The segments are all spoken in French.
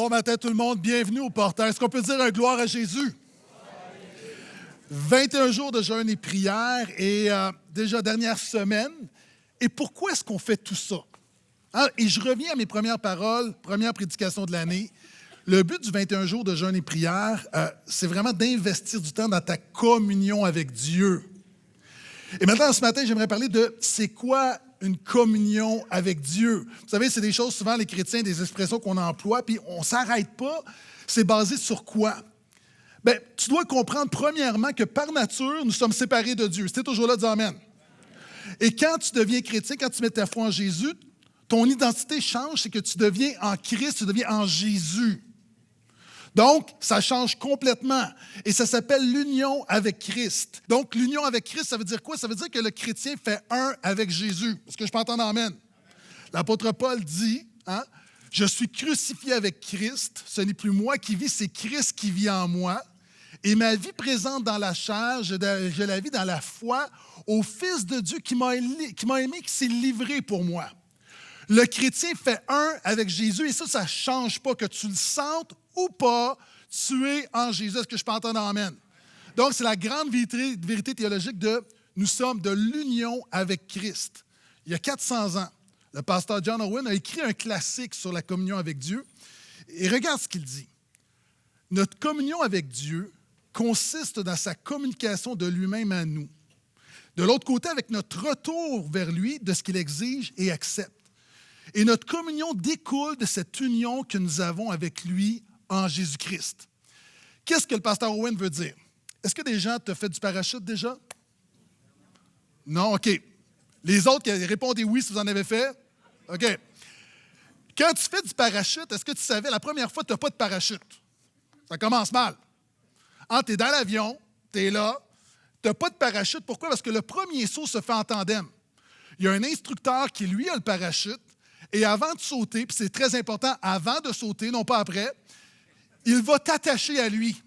Bon matin tout le monde, bienvenue au portail. Est-ce qu'on peut dire un gloire à Jésus? 21 jours de jeûne et prière et déjà dernière semaine. Et pourquoi est-ce qu'on fait tout ça? Hein? Et je reviens à mes premières paroles, première prédication de l'année. Le but du 21 jours de jeûne et prière, c'est vraiment d'investir du temps dans ta communion avec Dieu. Et maintenant, ce matin, j'aimerais parler de c'est quoi une communion avec Dieu. Vous savez, c'est des choses, souvent, les chrétiens, des expressions qu'on emploie, puis on ne s'arrête pas. C'est basé sur quoi? Bien, tu dois comprendre, premièrement, que par nature, nous sommes séparés de Dieu. C'était toujours là, dis Amen. Et quand tu deviens chrétien, quand tu mets ta foi en Jésus, ton identité change, c'est que tu deviens en Christ, tu deviens en Jésus. Donc, ça change complètement. Et ça s'appelle l'union avec Christ. Donc, l'union avec Christ, ça veut dire quoi? Ça veut dire que le chrétien fait un avec Jésus. Est-ce que je peux entendre Amen? L'apôtre Paul dit, je suis crucifié avec Christ. Ce n'est plus moi qui vis, c'est Christ qui vit en moi. Et ma vie présente dans la chair, je la vis dans la foi au Fils de Dieu qui m'a aimé, qui s'est livré pour moi. Le chrétien fait un avec Jésus et ça ne change pas que tu le sentes ou pas, tu es en Jésus. Est-ce que je peux entendre Amen? Donc, c'est la grande vérité théologique de nous sommes de l'union avec Christ. Il y a 400 ans, le pasteur John Owen a écrit un classique sur la communion avec Dieu. Et regarde ce qu'il dit. Notre communion avec Dieu consiste dans sa communication de lui-même à nous. De l'autre côté, avec notre retour vers lui, de ce qu'il exige et accepte. Et notre communion découle de cette union que nous avons avec lui en Jésus-Christ. Qu'est-ce que le pasteur Owen veut dire? Est-ce que des gens te font du parachute déjà? Non? OK. Les autres, répondez oui si vous en avez fait. OK. Quand tu fais du parachute, est-ce que tu savais, la première fois, tu n'as pas de parachute? Ça commence mal. Tu es dans l'avion, tu es là, tu n'as pas de parachute. Pourquoi? Parce que le premier saut se fait en tandem. Il y a un instructeur qui, lui, a le parachute. Et avant de sauter, puis c'est très important, avant de sauter, non pas après, il va t'attacher à lui.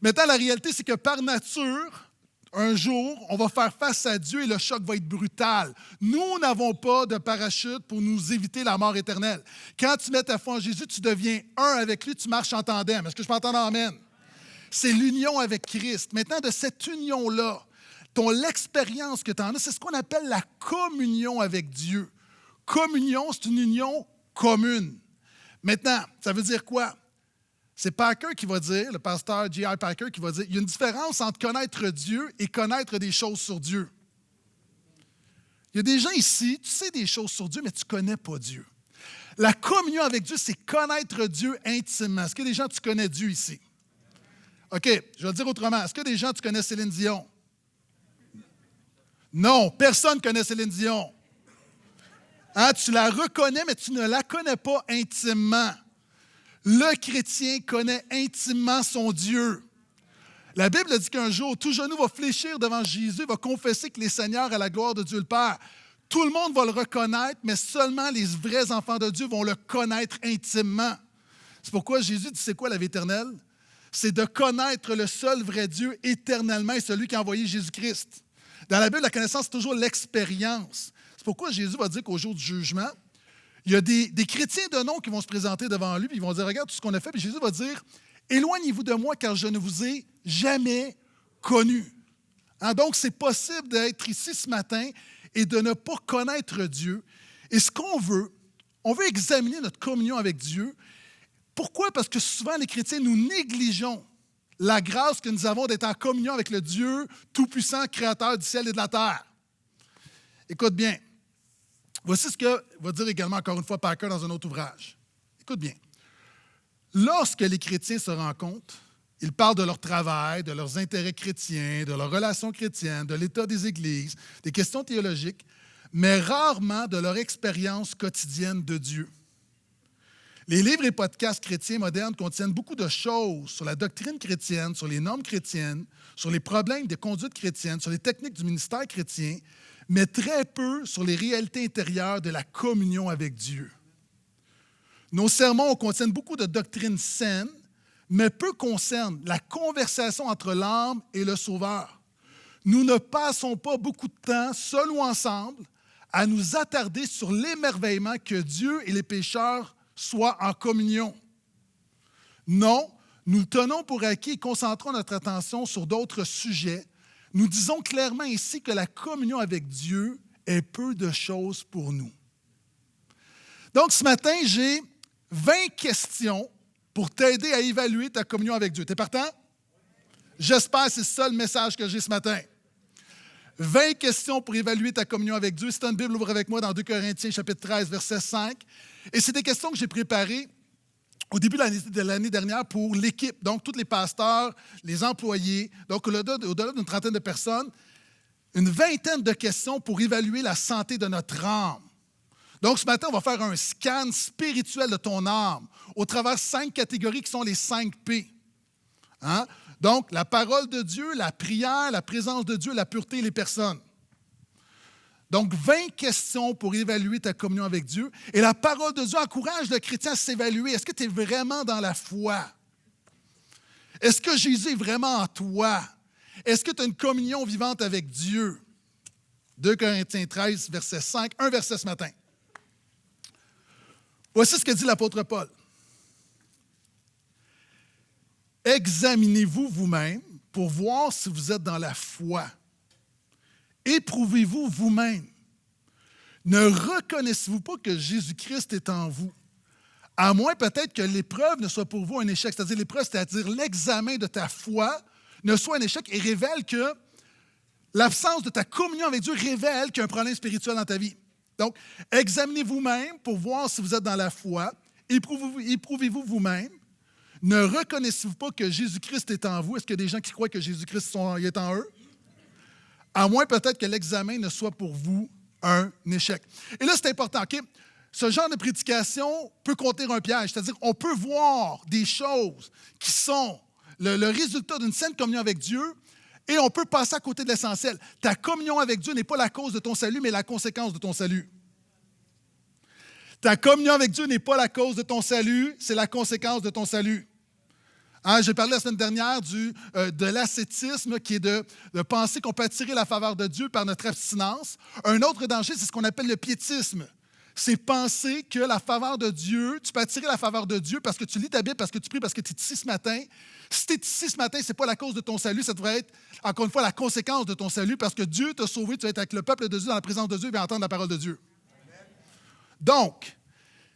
Maintenant, la réalité, c'est que par nature, un jour, on va faire face à Dieu et le choc va être brutal. Nous n'avons pas de parachute pour nous éviter la mort éternelle. Quand tu mets ta foi en Jésus, tu deviens un avec lui, tu marches en tandem. Est-ce que je peux entendre Amen? C'est l'union avec Christ. Maintenant, de cette union-là, l'expérience que tu en as, c'est ce qu'on appelle la communion avec Dieu. Communion, c'est une union commune. Maintenant, ça veut dire quoi? C'est Packer qui va dire, le pasteur J.I. Packer qui va dire, il y a une différence entre connaître Dieu et connaître des choses sur Dieu. Il y a des gens ici, tu sais des choses sur Dieu, mais tu ne connais pas Dieu. La communion avec Dieu, c'est connaître Dieu intimement. Est-ce qu'il y a des gens, tu connais Dieu ici? OK, je vais le dire autrement. Est-ce qu'il y a des gens, tu connais Céline Dion? Non, personne ne connaît Céline Dion. Tu la reconnais, mais tu ne la connais pas intimement. Le chrétien connaît intimement son Dieu. La Bible dit qu'un jour, tout genou va fléchir devant Jésus, va confesser qu'il est Seigneur à la gloire de Dieu le Père. Tout le monde va le reconnaître, mais seulement les vrais enfants de Dieu vont le connaître intimement. C'est pourquoi Jésus dit, c'est quoi la vie éternelle? C'est de connaître le seul vrai Dieu éternellement et celui qui a envoyé Jésus-Christ. Dans la Bible, la connaissance, c'est toujours l'expérience. C'est pourquoi Jésus va dire qu'au jour du jugement, il y a des chrétiens de nom qui vont se présenter devant lui, puis ils vont dire, regarde tout ce qu'on a fait, puis Jésus va dire, éloignez-vous de moi car je ne vous ai jamais connu. Donc, c'est possible d'être ici ce matin et de ne pas connaître Dieu. Et ce qu'on veut, on veut examiner notre communion avec Dieu. Pourquoi? Parce que souvent, les chrétiens, nous négligeons la grâce que nous avons d'être en communion avec le Dieu tout-puissant, créateur du ciel et de la terre. Écoute bien. Voici ce que va dire également, encore une fois, Packer dans un autre ouvrage. Écoute bien. Lorsque les chrétiens se rencontrent, ils parlent de leur travail, de leurs intérêts chrétiens, de leurs relations chrétiennes, de l'état des églises, des questions théologiques, mais rarement de leur expérience quotidienne de Dieu. Les livres et podcasts chrétiens modernes contiennent beaucoup de choses sur la doctrine chrétienne, sur les normes chrétiennes, sur les problèmes des conduites chrétiennes, sur les techniques du ministère chrétien, mais très peu sur les réalités intérieures de la communion avec Dieu. Nos sermons contiennent beaucoup de doctrines saines, mais peu concernent la conversation entre l'âme et le Sauveur. Nous ne passons pas beaucoup de temps, seuls ou ensemble, à nous attarder sur l'émerveillement que Dieu et les pécheurs soient en communion. Non, nous le tenons pour acquis et concentrons notre attention sur d'autres sujets. Nous disons clairement ici que la communion avec Dieu est peu de choses pour nous. Donc, ce matin, j'ai 20 questions pour t'aider à évaluer ta communion avec Dieu. T'es partant? J'espère que c'est ça le message que j'ai ce matin. 20 questions pour évaluer ta communion avec Dieu. Si tu as une Bible, ouvre avec moi dans 2 Corinthiens, chapitre 13, verset 5. Et c'est des questions que j'ai préparées au début de l'année dernière pour l'équipe, donc tous les pasteurs, les employés, donc au-delà d'une trentaine de personnes, une vingtaine de questions pour évaluer la santé de notre âme. Donc ce matin, on va faire un scan spirituel de ton âme au travers 5 catégories qui sont les 5 P. Hein? Donc la parole de Dieu, la prière, la présence de Dieu, la pureté et les personnes. Donc, 20 questions pour évaluer ta communion avec Dieu. Et la parole de Dieu encourage le chrétien à s'évaluer. Est-ce que tu es vraiment dans la foi? Est-ce que Jésus est vraiment en toi? Est-ce que tu as une communion vivante avec Dieu? 2 Corinthiens 13, verset 5, un verset ce matin. Voici ce que dit l'apôtre Paul. Examinez-vous vous-même pour voir si vous êtes dans la foi. Éprouvez-vous vous-même. Ne reconnaissez-vous pas que Jésus-Christ est en vous? À moins peut-être que l'épreuve ne soit pour vous un échec. C'est-à-dire l'épreuve, c'est-à-dire l'examen de ta foi ne soit un échec et révèle que l'absence de ta communion avec Dieu révèle qu'il y a un problème spirituel dans ta vie. Donc, examinez vous-même pour voir si vous êtes dans la foi. Éprouvez-vous vous-même. Ne reconnaissez-vous pas que Jésus-Christ est en vous? Est-ce qu'il y a des gens qui croient que Jésus-Christ est en eux? À moins peut-être que l'examen ne soit pour vous un échec. Et là, c'est important, OK? Ce genre de prédication peut contenir un piège, c'est-à-dire on peut voir des choses qui sont le résultat d'une saine communion avec Dieu et on peut passer à côté de l'essentiel. Ta communion avec Dieu n'est pas la cause de ton salut, mais la conséquence de ton salut. Ta communion avec Dieu n'est pas la cause de ton salut, c'est la conséquence de ton salut. Hein, j'ai parlé la semaine dernière de l'ascétisme, qui est de penser qu'on peut attirer la faveur de Dieu par notre abstinence. Un autre danger, c'est ce qu'on appelle le piétisme. C'est penser que la faveur de Dieu, tu peux attirer la faveur de Dieu parce que tu lis ta Bible, parce que tu pries, parce que tu es ici ce matin. Si tu es ici ce matin, ce n'est pas la cause de ton salut, ça devrait être, encore une fois, la conséquence de ton salut, parce que Dieu t'a sauvé, tu vas être avec le peuple de Dieu, dans la présence de Dieu, et va entendre la parole de Dieu. Donc,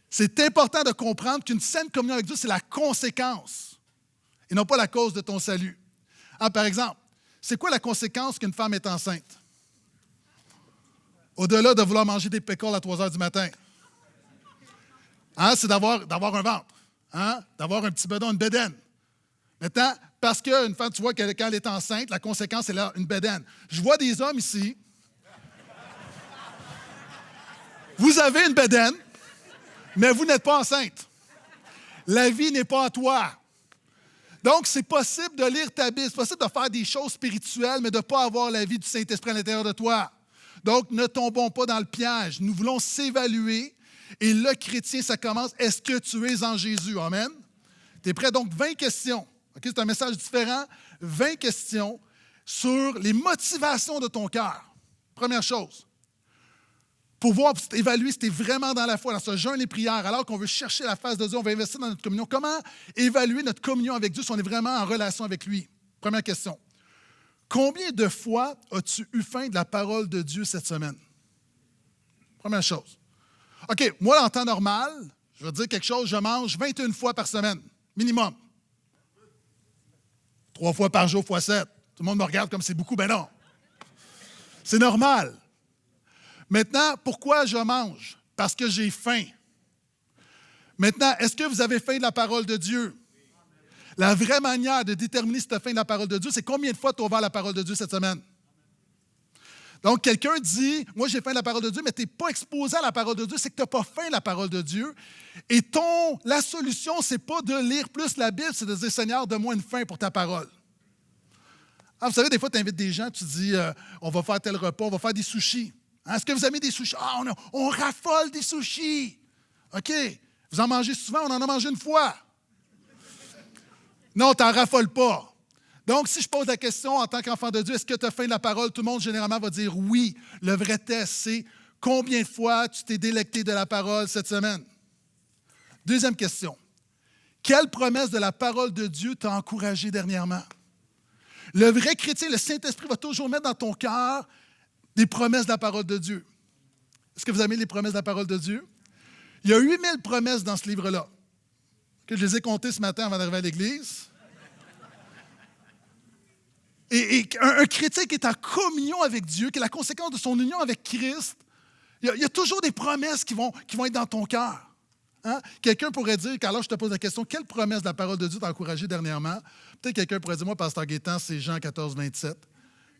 c'est important de comprendre qu'une saine communion avec Dieu, c'est la conséquence et non pas la cause de ton salut. Ah, par exemple, c'est quoi la conséquence qu'une femme est enceinte? Au-delà de vouloir manger des pickles à 3 heures du matin. Hein, c'est d'avoir un ventre, hein, d'avoir un petit bedon, une bédaine. Maintenant, parce qu'une femme, tu vois, quand elle est enceinte, la conséquence, c'est là, une bédaine. Je vois des hommes ici. Vous avez une bédaine, mais vous n'êtes pas enceinte. La vie n'est pas en toi. Donc, c'est possible de lire ta Bible, c'est possible de faire des choses spirituelles, mais de ne pas avoir la vie du Saint-Esprit à l'intérieur de toi. Donc, ne tombons pas dans le piège. Nous voulons s'évaluer. Et le chrétien, ça commence, est-ce que tu es en Jésus? Amen. Tu es prêt? Donc, 20 questions. Okay? C'est un message différent. 20 questions sur les motivations de ton cœur. Première chose. Pour voir, pour évaluer si tu es vraiment dans la foi, dans ce jeûne et prière, alors qu'on veut chercher la face de Dieu, on va investir dans notre communion. Comment évaluer notre communion avec Dieu si on est vraiment en relation avec lui? Première question. Combien de fois as-tu eu faim de la parole de Dieu cette semaine? Première chose. OK, moi, en temps normal, je vais te dire quelque chose, je mange 21 fois par semaine, minimum. 3 fois par jour, fois 7. Tout le monde me regarde comme c'est beaucoup, ben non. C'est normal. Maintenant, pourquoi je mange? Parce que j'ai faim. Maintenant, est-ce que vous avez faim de la parole de Dieu? La vraie manière de déterminer si tu as faim de la parole de Dieu, c'est combien de fois tu as ouvert la parole de Dieu cette semaine? Donc, quelqu'un dit, moi j'ai faim de la parole de Dieu, mais tu n'es pas exposé à la parole de Dieu, c'est que tu n'as pas faim de la parole de Dieu. Et la solution, ce n'est pas de lire plus la Bible, c'est de dire, Seigneur, donne-moi une faim pour ta parole. Ah, vous savez, des fois, tu invites des gens, tu dis, on va faire tel repas, on va faire des sushis. Hein, est-ce que vous aimez des sushis? Ah, on raffole des sushis. OK. Vous en mangez souvent, on en a mangé une fois. Non, tu n'en raffoles pas. Donc, si je pose la question en tant qu'enfant de Dieu, est-ce que tu as faim de la parole? Tout le monde, généralement, va dire oui. Le vrai test, c'est combien de fois tu t'es délecté de la parole cette semaine? Deuxième question. Quelle promesse de la parole de Dieu t'a encouragé dernièrement? Le vrai chrétien, le Saint-Esprit va toujours mettre dans ton cœur des promesses de la parole de Dieu. Est-ce que vous aimez les promesses de la parole de Dieu? Il y a 8000 promesses dans ce livre-là. Que je les ai comptées ce matin avant d'arriver à l'Église. Et un chrétien qui est en communion avec Dieu, qui est la conséquence de son union avec Christ, il y a toujours des promesses qui vont être dans ton cœur. Hein? Quelqu'un pourrait dire, alors je te pose la question, quelle promesse de la parole de Dieu t'a encouragé dernièrement? Peut-être quelqu'un pourrait dire, moi, Pasteur Gaétan, c'est Jean 14, 27.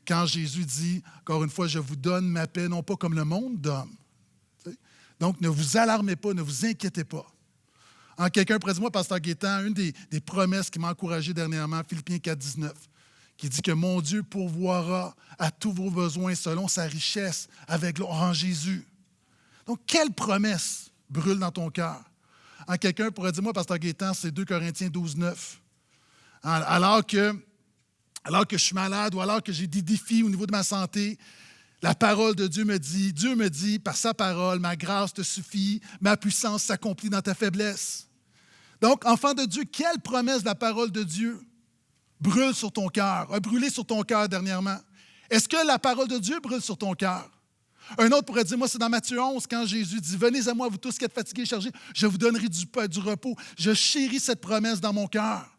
Quand Jésus dit, encore une fois, je vous donne ma paix, non pas comme le monde donne. Donc, ne vous alarmez pas, ne vous inquiétez pas. Quelqu'un pourrait dire, moi, Pasteur Gaétan, une des promesses qui m'a encouragé dernièrement, Philippiens 4, 19, qui dit que mon Dieu pourvoira à tous vos besoins selon sa richesse en Jésus. Donc, quelle promesse brûle dans ton cœur? Quelqu'un pourrait dire, moi, Pasteur Gaétan, c'est 2 Corinthiens 12, 9. Alors que je suis malade ou alors que j'ai des défis au niveau de ma santé, la parole de Dieu me dit, par sa parole, ma grâce te suffit, ma puissance s'accomplit dans ta faiblesse. Donc, enfant de Dieu, quelle promesse de la parole de Dieu brûle sur ton cœur, a brûlé sur ton cœur dernièrement? Est-ce que la parole de Dieu brûle sur ton cœur? Un autre pourrait dire, moi, c'est dans Matthieu 11, quand Jésus dit, « Venez à moi, vous tous qui êtes fatigués et chargés, je vous donnerai du repos. » Je chéris cette promesse dans mon cœur.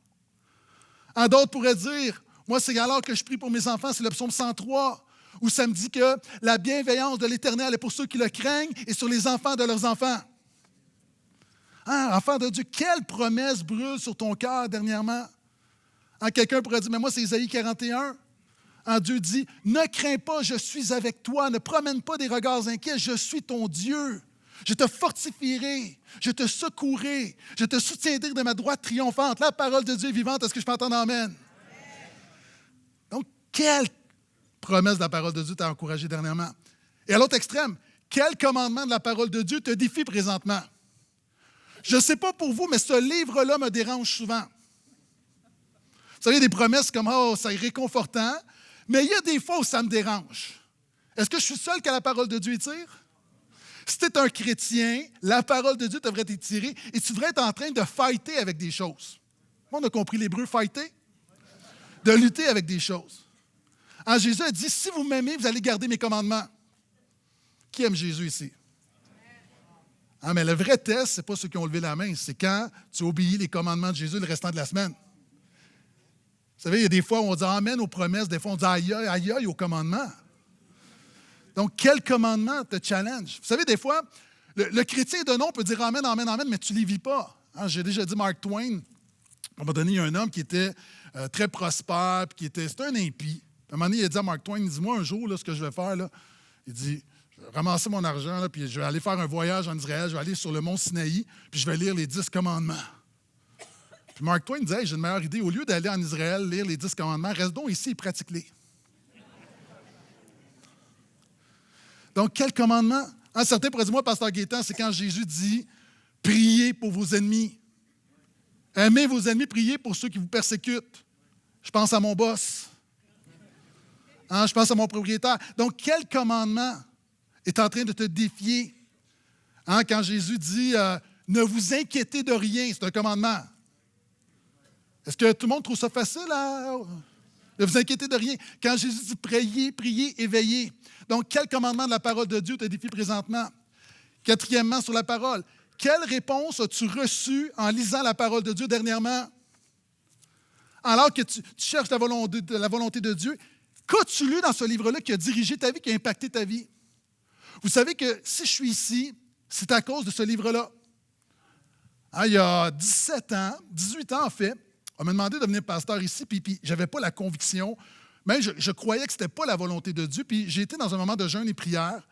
D'autres pourraient dire, moi, c'est alors que je prie pour mes enfants, c'est le psaume 103, où ça me dit que la bienveillance de l'Éternel est pour ceux qui le craignent et sur les enfants de leurs enfants. Enfant de Dieu, quelle promesse brûle sur ton cœur dernièrement? Quelqu'un pourrait dire, mais moi, c'est Isaïe 41. Dieu dit, ne crains pas, je suis avec toi, ne promène pas des regards inquiets, je suis ton Dieu. Je te fortifierai, je te secourrai, je te soutiendrai de ma droite triomphante. La parole de Dieu est vivante, est-ce que je peux entendre amen? Donc, quelle promesse de la parole de Dieu t'a encouragé dernièrement? Et à l'autre extrême, quel commandement de la parole de Dieu te défie présentement? Je ne sais pas pour vous, mais ce livre-là me dérange souvent. Vous savez, des promesses comme « Oh, ça est réconfortant », mais il y a des fois où ça me dérange. Est-ce que je suis seul que la parole de Dieu étire? Si tu es un chrétien, la parole de Dieu devrait t'étirer et tu devrais être en train de fighter avec des choses. On a compris l'hébreu, fighter? De lutter avec des choses. Jésus a dit, si vous m'aimez, vous allez garder mes commandements. Qui aime Jésus ici? Mais le vrai test, ce n'est pas ceux qui ont levé la main, c'est quand tu obéis les commandements de Jésus le restant de la semaine. Vous savez, il y a des fois où on dit amen aux promesses, des fois on dit aïe aïe aux commandements. Donc, quel commandement te challenge? Vous savez, des fois, le chrétien de nom peut dire amen, amen, amen, mais tu ne les vis pas. J'ai déjà dit Mark Twain, à un moment donné, il y a un homme qui était très prospère, puis c'était un impie. À un moment donné, il a dit à Mark Twain, il dit, moi, un jour, là, ce que je vais faire, là, il dit, je vais ramasser mon argent, là, puis je vais aller faire un voyage en Israël, je vais aller sur le mont Sinaï, puis je vais lire les 10 commandements. Puis Mark Twain disait, hey, j'ai une meilleure idée, au lieu d'aller en Israël lire les 10 commandements, reste donc ici et pratique-les. Donc, quel commandement? Certains pourraient dire, moi, Pasteur Gaétan, c'est quand Jésus dit, priez pour vos ennemis. Aimez vos ennemis, priez pour ceux qui vous persécutent. Je pense à mon boss. Je pense à mon propriétaire. Donc, quel commandement est en train de te défier? Quand Jésus dit, ne vous inquiétez de rien, c'est un commandement. Est-ce que tout le monde trouve ça facile? Ne vous inquiétez de rien. Quand Jésus dit, priez, éveillez. Donc, quel commandement de la parole de Dieu te défie présentement? Quatrièmement, sur la parole. Quelle réponse as-tu reçue en lisant la parole de Dieu dernièrement? Alors que tu cherches la volonté de Dieu, qu'as-tu lu dans ce livre-là qui a dirigé ta vie, qui a impacté ta vie? Vous savez que si je suis ici, c'est à cause de ce livre-là. Il y a 17 ans, 18 ans en fait, on m'a demandé de devenir pasteur ici, puis je n'avais pas la conviction, mais je croyais que ce n'était pas la volonté de Dieu, puis j'ai été dans un moment de jeûne et prière,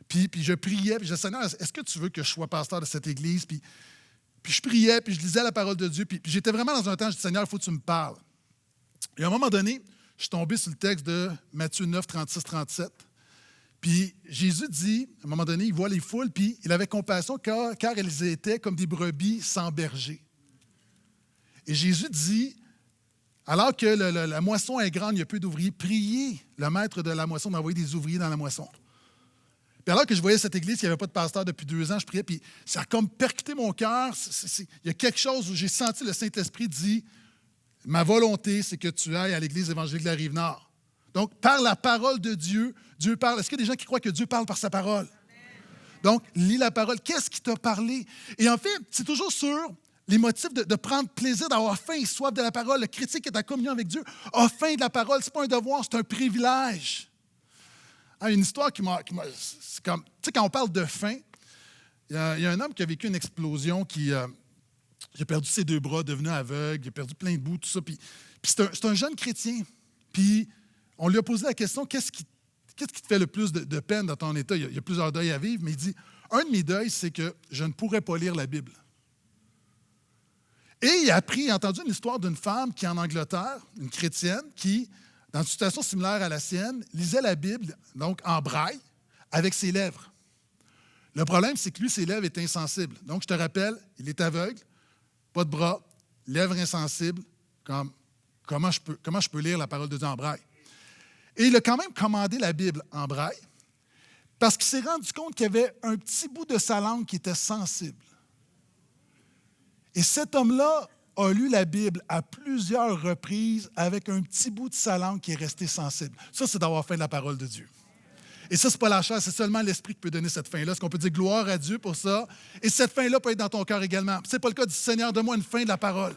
puis je priais, puis je disais, Seigneur, est-ce que tu veux que je sois pasteur de cette église? Puis je priais, puis je lisais la parole de Dieu, puis j'étais vraiment dans un temps, je dis, Seigneur, il faut que tu me parles. Et à un moment donné, je suis tombé sur le texte de Matthieu 9, 36, 37. Puis Jésus dit, à un moment donné, il voit les foules, puis il avait compassion car elles étaient comme des brebis sans berger. Et Jésus dit, alors que la moisson est grande, il y a peu d'ouvriers, priez le maître de la moisson d'envoyer des ouvriers dans la moisson. Puis alors que je voyais cette église, il n'y avait pas de pasteur depuis 2 ans, je priais, puis ça a comme percuté mon cœur. Il y a quelque chose où j'ai senti le Saint-Esprit dire, ma volonté, c'est que tu ailles à l'église évangélique de la Rive-Nord. Donc, par la parole de Dieu, Dieu parle. Est-ce qu'il y a des gens qui croient que Dieu parle par sa parole? Donc, lis la parole. Qu'est-ce qui t'a parlé? Et en fait, c'est toujours sur les motifs de prendre plaisir, d'avoir faim et soif de la parole. Le chrétien qui est en communion avec Dieu a faim de la parole. Ce n'est pas un devoir, c'est un privilège. Une histoire qui m'a... C'est comme, tu sais, quand on parle de faim, il y a un homme qui a vécu une explosion qui... il a perdu ses 2 bras, devenu aveugle, il a perdu plein de bouts, tout ça. Puis c'est un jeune chrétien. Puis on lui a posé la question, qu'est-ce qui te fait le plus de peine dans ton état? Il y a plusieurs deuils à vivre, mais il dit, un de mes deuils, c'est que je ne pourrais pas lire la Bible. Et il a entendu une histoire d'une femme qui, en Angleterre, une chrétienne, qui, dans une situation similaire à la sienne, lisait la Bible, donc en braille, avec ses lèvres. Le problème, c'est que lui, ses lèvres étaient insensibles. Donc, je te rappelle, il est aveugle, pas de bras, lèvres insensibles, comment je peux lire la parole de Dieu en braille? Et il a quand même commandé la Bible en braille parce qu'il s'est rendu compte qu'il y avait un petit bout de sa langue qui était sensible. Et cet homme-là a lu la Bible à plusieurs reprises avec un petit bout de sa langue qui est resté sensible. Ça, c'est d'avoir faim de la parole de Dieu. Et ça, ce n'est pas la chair, c'est seulement l'Esprit qui peut donner cette faim-là. Est-ce qu'on peut dire gloire à Dieu pour ça? Et cette faim-là peut être dans ton cœur également. Ce n'est pas le cas du Seigneur, donne-moi une faim de la parole.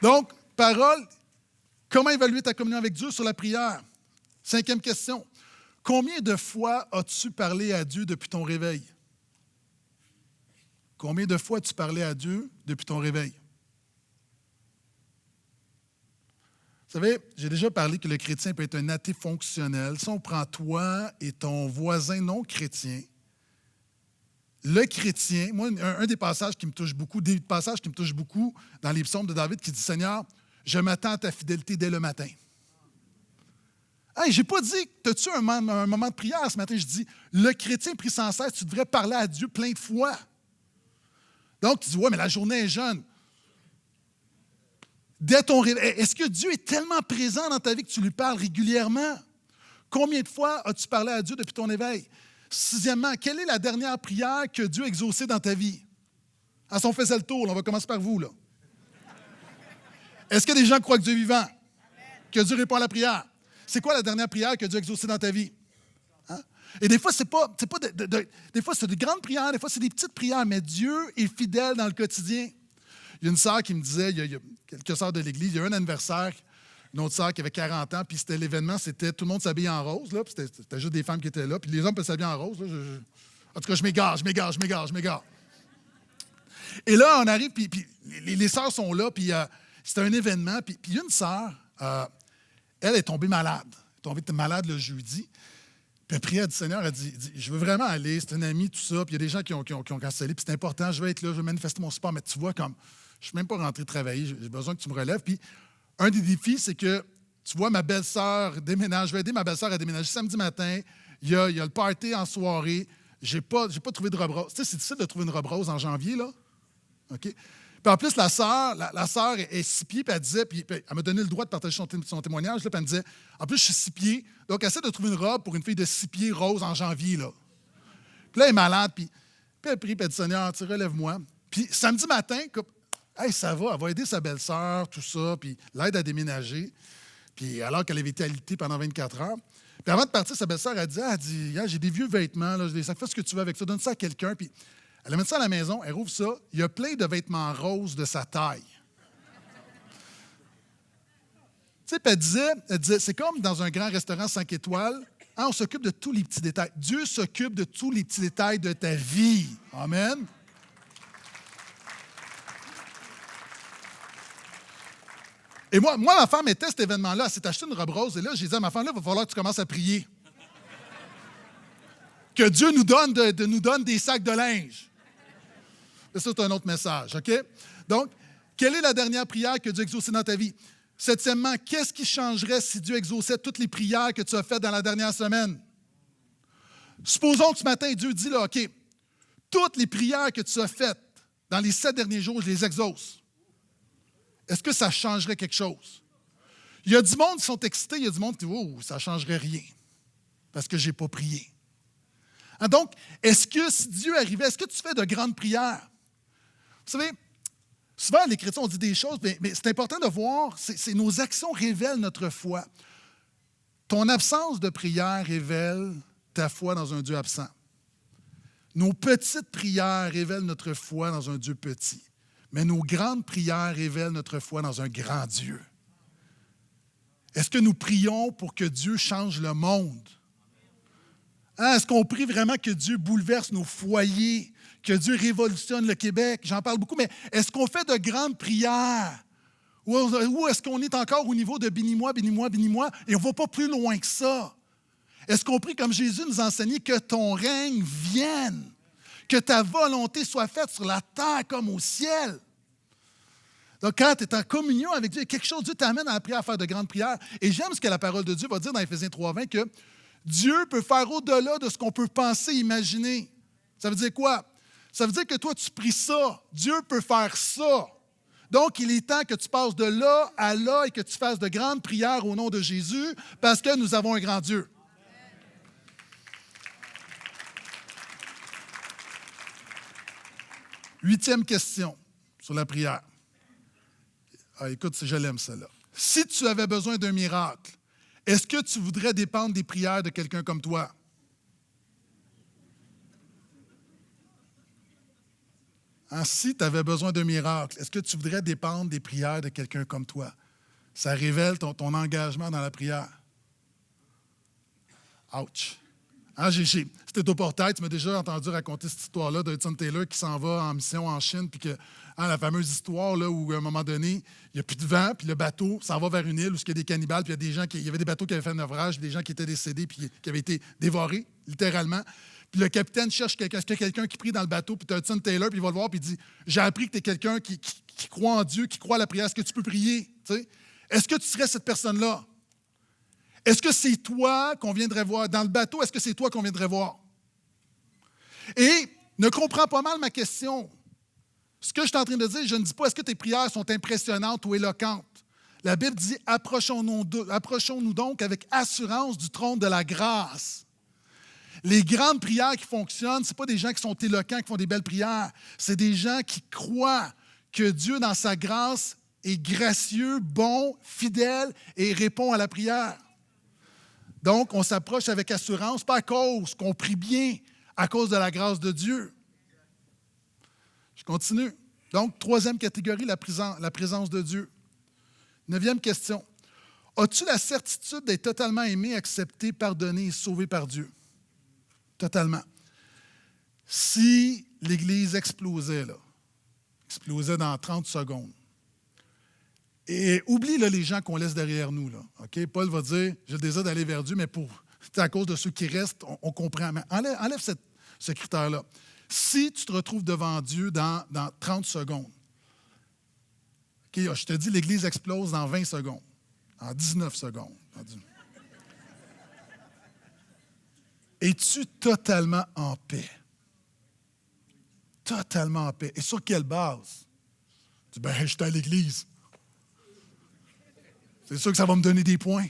Donc, parole, comment évaluer ta communion avec Dieu sur la prière? 5e question. Combien de fois as-tu parlé à Dieu depuis ton réveil? Combien de fois as-tu parlé à Dieu depuis ton réveil? Vous savez, j'ai déjà parlé que le chrétien peut être un athée fonctionnel. Si on prend toi et ton voisin non chrétien, le chrétien, moi, un des passages qui me touche beaucoup, dans les psaumes de David qui dit « Seigneur, je m'attends à ta fidélité dès le matin. » Hey, je n'ai pas dit « As-tu un moment de prière ce matin? » Je dis « Le chrétien pris sans cesse, tu devrais parler à Dieu plein de fois. » Donc, tu dis « Ouais, mais la journée est jeune. » Dès ton réveil, est-ce que Dieu est tellement présent dans ta vie que tu lui parles régulièrement? Combien de fois as-tu parlé à Dieu depuis ton éveil? 6e, quelle est la dernière prière que Dieu a exaucée dans ta vie? Si on faisait le tour, là, on va commencer par vous. Là. Est-ce que des gens croient que Dieu est vivant? Que Dieu répond à la prière? C'est quoi la dernière prière que Dieu a exaucée dans ta vie? Hein? Et des fois, des fois, c'est de grandes prières, des fois, c'est des petites prières, mais Dieu est fidèle dans le quotidien. Il y a une sœur qui me disait, il y a quelques sœurs de l'Église, il y a eu un anniversaire, une autre sœur qui avait 40 ans, puis c'était l'événement, c'était tout le monde s'habillait en rose, là, puis c'était juste des femmes qui étaient là, puis les hommes peuvent s'habiller en rose. Là, en tout cas, je m'égare. Et là, on arrive, puis les sœurs sont là, puis c'était un événement, puis une sœur, elle est tombée malade. Elle est tombée malade le jeudi. Puis elle priait du Seigneur, elle dit, je veux vraiment aller, c'est une amie, tout ça, puis il y a des gens qui ont cancellé, puis c'est important, je vais être là, je vais manifester mon support, mais tu vois, comme, je ne suis même pas rentré travailler, j'ai besoin que tu me relèves. Puis un des défis, c'est que, tu vois, ma belle-sœur déménage, je vais aider ma belle-sœur à déménager samedi matin, il y a le party en soirée, j'ai pas trouvé de robe rose. Tu sais, c'est difficile de trouver une robe rose en janvier, là. OK? Puis en plus, la sœur est 6 pieds, puis elle disait, puis elle m'a donné le droit de partager son témoignage, là, puis elle me disait, en plus, je suis 6 pieds, donc essaie de trouver une robe pour une fille de 6 pieds rose en janvier, là. Puis là, elle est malade, puis elle prie, puis elle dit, Seigneur, tu relève-moi. Puis samedi matin, hey, ça va, elle va aider sa belle-sœur, tout ça, puis l'aide à déménager, puis alors qu'elle avait été alitée pendant 24 heures. Puis avant de partir, sa belle-sœur a dit, j'ai des vieux vêtements, là, ça fait ce que tu veux avec ça, donne ça à quelqu'un, puis elle amène ça à la maison, elle rouvre ça, il y a plein de vêtements roses de sa taille. Tu sais, puis elle disait, c'est comme dans un grand restaurant 5 étoiles, hein, on s'occupe de tous les petits détails. Dieu s'occupe de tous les petits détails de ta vie. Amen. Et moi, ma femme était à cet événement-là, elle s'est acheté une robe rose, et là, j'ai dit à ma femme, là, il va falloir que tu commences à prier. Que Dieu nous donne des sacs de linge. Et ça, c'est un autre message, OK? Donc, quelle est la dernière prière que Dieu a exaucée dans ta vie? 7e, qu'est-ce qui changerait si Dieu exauçait toutes les prières que tu as faites dans la dernière semaine? Supposons que ce matin, Dieu dit, là, OK, toutes les prières que tu as faites dans les 7 derniers jours, je les exauce. Est-ce que ça changerait quelque chose? Il y a du monde qui sont excités, il y a du monde qui dit « Oh, ça ne changerait rien parce que je n'ai pas prié. » Donc, est-ce que si Dieu arrivait, est-ce que tu fais de grandes prières? Vous savez, souvent, à l'Écriture, on dit des choses, mais c'est important de voir, nos actions révèlent notre foi. Ton absence de prière révèle ta foi dans un Dieu absent. Nos petites prières révèlent notre foi dans un Dieu petit. Mais nos grandes prières révèlent notre foi dans un grand Dieu. Est-ce que nous prions pour que Dieu change le monde? Est-ce qu'on prie vraiment que Dieu bouleverse nos foyers, que Dieu révolutionne le Québec? J'en parle beaucoup, mais est-ce qu'on fait de grandes prières? Ou est-ce qu'on est encore au niveau de bénis-moi, bénis-moi, bénis-moi, et on ne va pas plus loin que ça? Est-ce qu'on prie comme Jésus nous enseignait que ton règne vienne, que ta volonté soit faite sur la terre comme au ciel? Donc, quand tu es en communion avec Dieu, quelque chose, Dieu t'amène à apprendre à faire de grandes prières. Et j'aime ce que la parole de Dieu va dire dans Éphésiens 3,20, que Dieu peut faire au-delà de ce qu'on peut penser, imaginer. Ça veut dire quoi? Ça veut dire que toi, tu pries ça. Dieu peut faire ça. Donc, il est temps que tu passes de là à là et que tu fasses de grandes prières au nom de Jésus parce que nous avons un grand Dieu. Huitième question sur la prière. Écoute, je l'aime celle-là. Si tu avais besoin d'un miracle, est-ce que tu voudrais dépendre des prières de quelqu'un comme toi? Si tu avais besoin d'un miracle, est-ce que tu voudrais dépendre des prières de quelqu'un comme toi? Ça révèle ton engagement dans la prière. Ouch! C'était au portail, tu m'as déjà entendu raconter cette histoire-là d'Hudson Taylor qui s'en va en mission en Chine, puis que la fameuse histoire là, où à un moment donné, il n'y a plus de vent, puis le bateau s'en va vers une île où il y a des cannibales, puis il y avait des bateaux qui avaient fait un naufrage, des gens qui étaient décédés, puis qui avaient été dévorés, littéralement. Puis le capitaine cherche quelqu'un. Est-ce qu'il y a quelqu'un qui prie dans le bateau? Puis tu as Hudson Taylor, puis il va le voir, puis il dit « J'ai appris que tu es quelqu'un qui croit en Dieu, qui croit à la prière. Est-ce que tu peux prier? » Est-ce que tu serais cette personne-là? Est-ce que c'est toi qu'on viendrait voir? Dans le bateau, est-ce que c'est toi qu'on viendrait voir? Et ne comprends pas mal ma question. Ce que je suis en train de dire, je ne dis pas est-ce que tes prières sont impressionnantes ou éloquentes. La Bible dit approchons-nous donc avec assurance du trône de la grâce. Les grandes prières qui fonctionnent, ce n'est pas des gens qui sont éloquents, qui font des belles prières. C'est des gens qui croient que Dieu, dans sa grâce, est gracieux, bon, fidèle et répond à la prière. Donc, on s'approche avec assurance, pas à cause qu'on prie bien, à cause de la grâce de Dieu. Je continue. Donc, troisième catégorie, la présence de Dieu. 9e question. As-tu la certitude d'être totalement aimé, accepté, pardonné et sauvé par Dieu? Totalement. Si l'Église explosait dans 30 secondes, et oublie là, les gens qu'on laisse derrière nous. Là, okay? Paul va dire, j'ai le désir d'aller vers Dieu, mais c'est à cause de ceux qui restent, on comprend. Mais enlève ce critère-là. Si tu te retrouves devant Dieu dans 30 secondes, okay, je te dis, l'Église explose dans 20 secondes, en 19 secondes. Es-tu totalement en paix? Totalement en paix. Et sur quelle base? Tu dis, je suis à l'Église. C'est sûr que ça va me donner des points.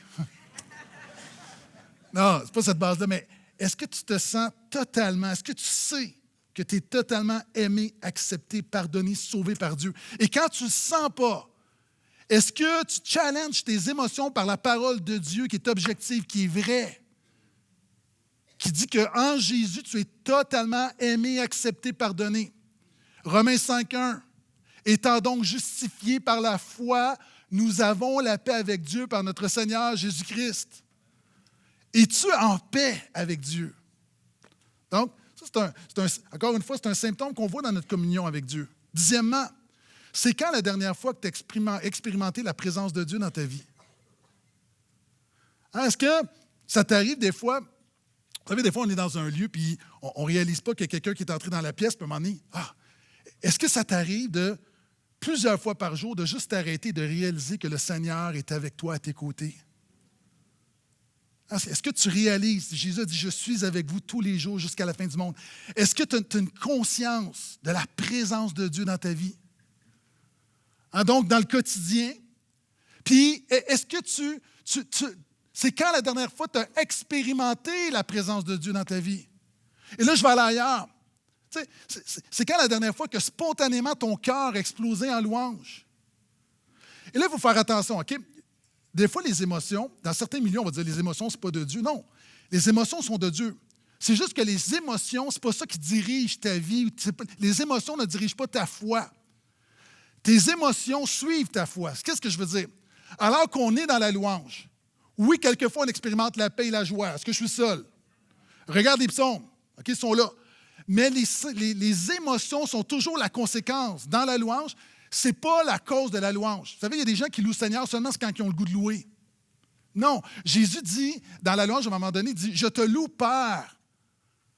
Non, ce n'est pas cette base-là, mais est-ce que tu te sens totalement, est-ce que tu sais que tu es totalement aimé, accepté, pardonné, sauvé par Dieu? Et quand tu ne le sens pas, est-ce que tu challenges tes émotions par la parole de Dieu qui est objective, qui est vraie, qui dit qu'en Jésus, tu es totalement aimé, accepté, pardonné? Romains 5,1. Étant donc justifiés par la foi, nous avons la paix avec Dieu par notre Seigneur Jésus-Christ. Es-tu en paix avec Dieu? Donc, ça, encore une fois, c'est un symptôme qu'on voit dans notre communion avec Dieu. 10e, c'est quand la dernière fois que tu as expérimenté la présence de Dieu dans ta vie? Est-ce que ça t'arrive des fois? Vous savez, des fois, on est dans un lieu puis on ne réalise pas qu'il y a quelqu'un qui est entré dans la pièce, puis à un moment donné, est-ce que ça t'arrive de plusieurs fois par jour, de juste t'arrêter, de réaliser que le Seigneur est avec toi à tes côtés? Est-ce que tu réalises, Jésus a dit, je suis avec vous tous les jours jusqu'à la fin du monde. Est-ce que tu as une conscience de la présence de Dieu dans ta vie? Donc, dans le quotidien, Puis, est-ce que c'est quand la dernière fois tu as expérimenté la présence de Dieu dans ta vie? Et là, je vais aller ailleurs. Tu sais, c'est quand la dernière fois que spontanément ton cœur a explosé en louange? Et là, il faut faire attention, OK? Des fois, les émotions, dans certains milieux, on va dire les émotions, ce n'est pas de Dieu. Non, les émotions sont de Dieu. C'est juste que les émotions, ce n'est pas ça qui dirige ta vie. Les émotions ne dirigent pas ta foi. Tes émotions suivent ta foi. Qu'est-ce que je veux dire? Alors qu'on est dans la louange, oui, quelquefois, on expérimente la paix et la joie. Est-ce que je suis seul? Regarde les psaumes. OK, ils sont là. Mais les émotions sont toujours la conséquence. Dans la louange, ce n'est pas la cause de la louange. Vous savez, il y a des gens qui louent le Seigneur seulement quand ils ont le goût de louer. Non. Jésus dit, dans la louange, à un moment donné, il dit « Je te loue, Père ».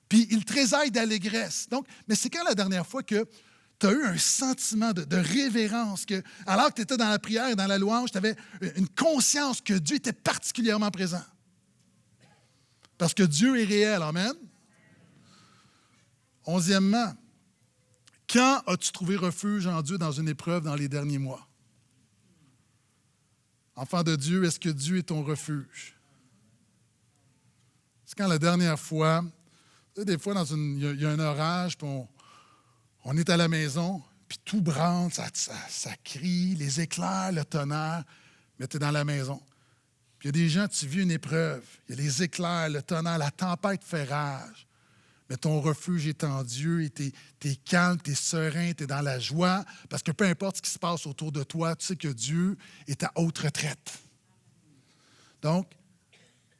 Puis il tressaille d'allégresse. Donc, mais c'est quand la dernière fois que tu as eu un sentiment de révérence, que, alors que tu étais dans la prière et dans la louange, tu avais une conscience que Dieu était particulièrement présent. Parce que Dieu est réel. Amen. 11e, quand as-tu trouvé refuge en Dieu dans une épreuve dans les derniers mois? Enfant de Dieu, est-ce que Dieu est ton refuge? C'est quand la dernière fois, tu sais, des fois, il y a un orage, puis on est à la maison, puis tout brande, ça crie, les éclairs, le tonnerre, mais tu es dans la maison. Puis il y a des gens, tu vis une épreuve, il y a les éclairs, le tonnerre, la tempête fait rage. Mais ton refuge est en Dieu et tu es calme, tu es serein, tu es dans la joie, parce que peu importe ce qui se passe autour de toi, tu sais que Dieu est à haute retraite. Donc,